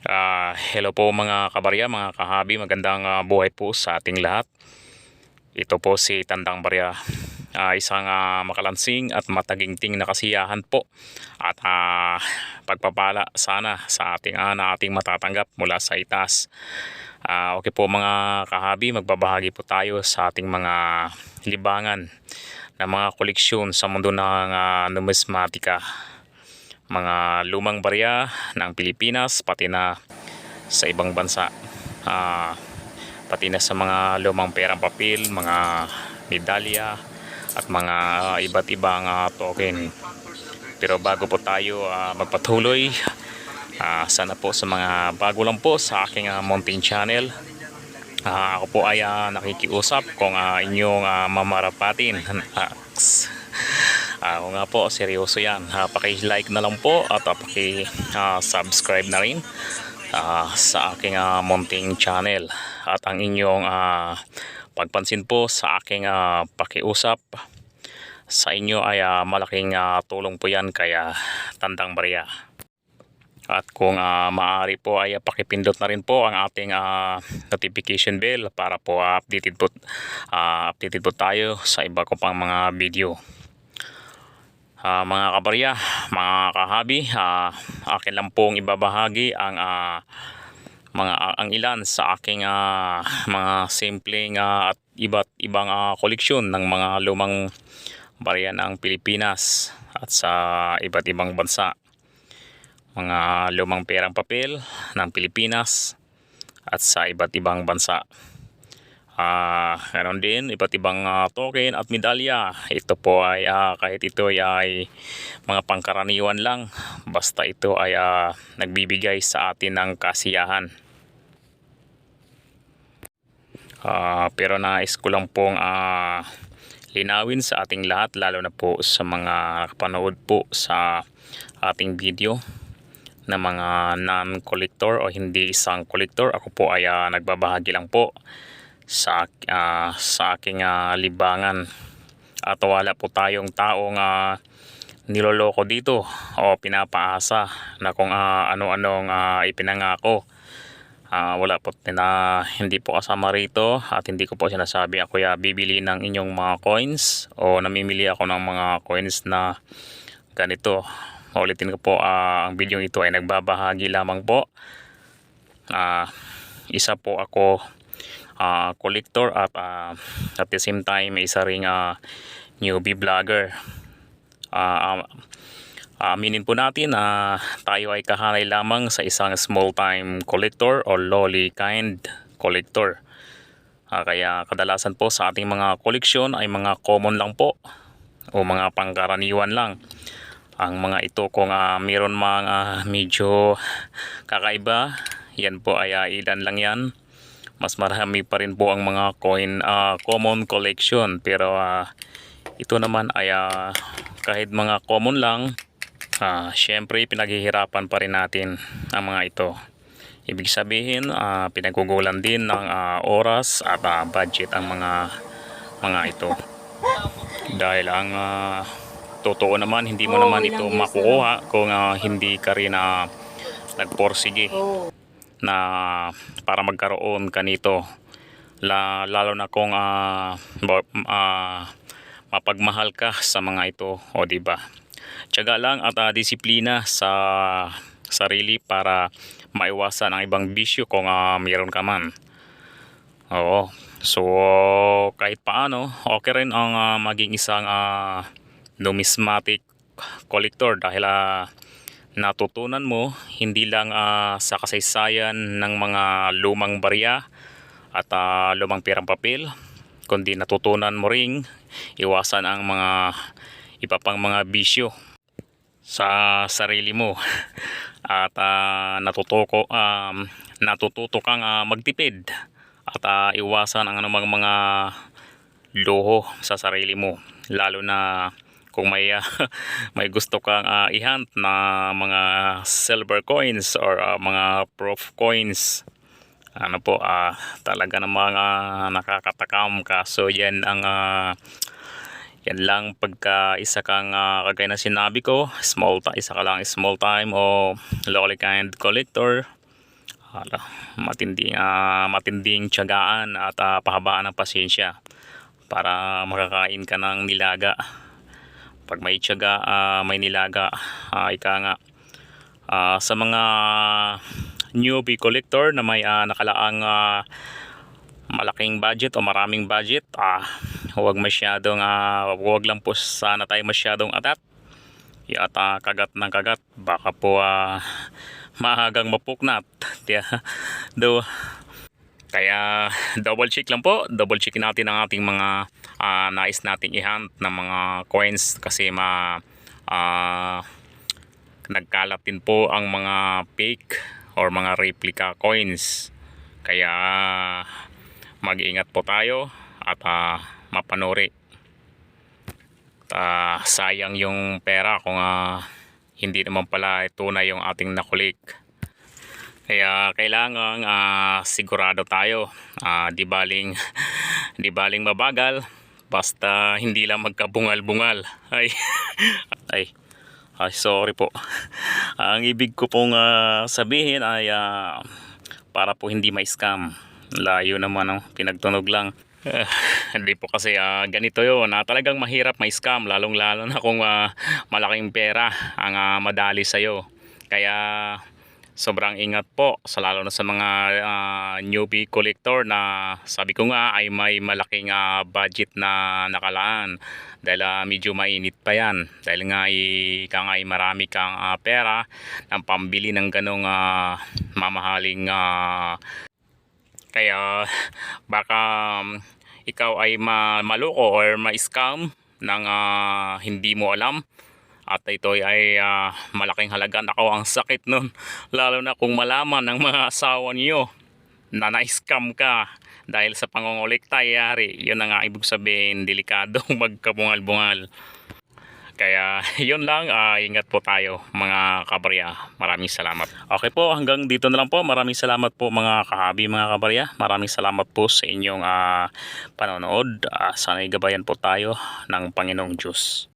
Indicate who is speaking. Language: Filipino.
Speaker 1: Hello po mga kabarya, mga kahabi, magandang buhay po sa ating lahat. Ito po si Tandang Barya, isang makalansing at mataginting na kasiyahan po at pagpapala sana sa ating matatanggap mula sa itaas. Okay po mga kahabi, magbabahagi po tayo sa ating mga libangan na mga koleksyon sa mundo ng numismatika, mga lumang barya ng Pilipinas pati na sa ibang bansa, pati na sa mga lumang perang papel, mga medalya at mga iba't ibang token. Pero bago po tayo magpatuloy, sana po sa mga bago lang po sa aking mountain channel, ako po ay nakikiusap kung inyong mamarapatin. Ako nga po, seryoso yan. Paki-like na lang po at paki-subscribe na rin sa aking mounting channel. At ang inyong pagpansin po sa aking pakiusap sa inyo ay malaking tulong po yan kaya Tandang Barya. At kung maaari po ay pakipindot na rin po ang ating notification bell para po updated po tayo sa iba ko pang mga video. Mga kabarya, mga kahabi, akin lang pong ibabahagi ang ilan sa aking mga simpleng at iba't ibang koleksyon ng mga lumang barya ng Pilipinas at sa iba't ibang bansa. Mga lumang perang papel ng Pilipinas at sa iba't ibang bansa. Ganon din iba't ibang token at medalya. Ito po ay kahit ito ay mga pangkaraniwan lang, basta ito ay nagbibigay sa atin ng kasiyahan. Pero nais ko lang pong linawin sa ating lahat, lalo na po sa mga kapanood po sa ating video na mga non-collector o hindi isang collector. Ako po ay nagbabahagi lang po sa aking libangan at wala po tayong taong niloloko dito o pinapaasa na kung ano-anong ipinangako. Wala po hindi po kasama rito at hindi ko po sinasabi ako bibili ng inyong mga coins o namimili ako ng mga coins na ganito. Ulitin ko po, ang video ito ay nagbabahagi lamang po. Isa po ako collector at the same time isa ring newbie vlogger. Aminin po natin na tayo ay kahanay lamang sa isang small time collector o lowly kind collector. Kaya kadalasan po sa ating mga koleksyon ay mga common lang po o mga pangkaraniwan lang. Ang mga ito kung mayroon mga medyo kakaiba, yan po ay ilan lang yan. Mas marami pa rin po ang mga common collection, pero ito naman ay kahit mga common lang, syempre pinaghihirapan pa rin natin ang mga ito. Ibig sabihin pinagugulan din ng oras at budget ang mga ito. Dahil ang totoo naman, hindi mo naman ito makukuha kung hindi ka rin nagporsige na para magkaroon kanito, lalo na kung mapagmahal ka sa mga ito, o di ba? Tiyaga lang at disiplina sa sarili para maiwasan ang ibang bisyo kung mayroon ka man. Oo. So kahit paano, okay rin ang maging isang numismatic collector dahil natutunan mo hindi lang sa kasaysayan ng mga lumang barya at lumang perang papel, kundi natutunan mo ring iwasan ang mga iba pang mga bisyo sa sarili mo at natututo kang magtipid at iwasan ang anumang mga luho sa sarili mo, lalo na kung may gusto kang i-hunt na mga silver coins or mga proof coins. Talaga namang nakakatakam, kaso yan lang pagka isa kang kagaya na sinabi ko, isa ka lang small time o lowly kind collector, Hala, matinding tiyagaan at pahabaan ng pasensya para makakain ka ng nilaga. Pag may tiyaga, may nilaga. Ika nga, sa mga newbie collector na may nakalaang malaking budget o maraming budget, huwag lang po sana tayo masyadong atat at kagat ng kagat, baka po maagang mapuknat. Kaya double check lang po, double check natin ang ating mga nais nating i-hunt ng mga coins, kasi nagkalat din po ang mga fake or mga replica coins. Kaya mag-ingat po tayo at mapanuri. Sayang yung pera kung hindi naman pala tunay yung ating nakulik. Kaya kailangan sigurado tayo. Di baling mabagal, basta hindi lang magkabungal-bungal. Ay sorry po. Ang ibig ko pong sabihin ay para po hindi ma-scam. Layo naman, pinagtunog lang. Hindi po kasi ganito yun, talagang mahirap ma-scam, lalong lalo na kung malaking pera ang madali sa'yo. Kaya sobrang ingat po, lalo na sa mga newbie collector na sabi ko nga ay may malaking budget na nakalaan. Dahil medyo mainit pa yan, dahil nga ay marami kang pera ng pambili ng ganong mamahaling kaya baka ikaw ay maloko or ma-scam ng hindi mo alam, at ito ay malaking halaga. Nako, ang sakit nun, lalo na kung malaman ng mga asawa niyo na na-scam ka dahil sa pangungulikta. Yari, yun ang ibig sabihin, delikadong magkabungal-bungal. Kaya yun lang, ingat po tayo mga kabarya. Maraming salamat. Okay po, hanggang dito na lang po. Maraming salamat po mga kahabi, mga kabarya. Maraming salamat po sa inyong panonood. Sana'y gabayan po tayo ng Panginoong Diyos.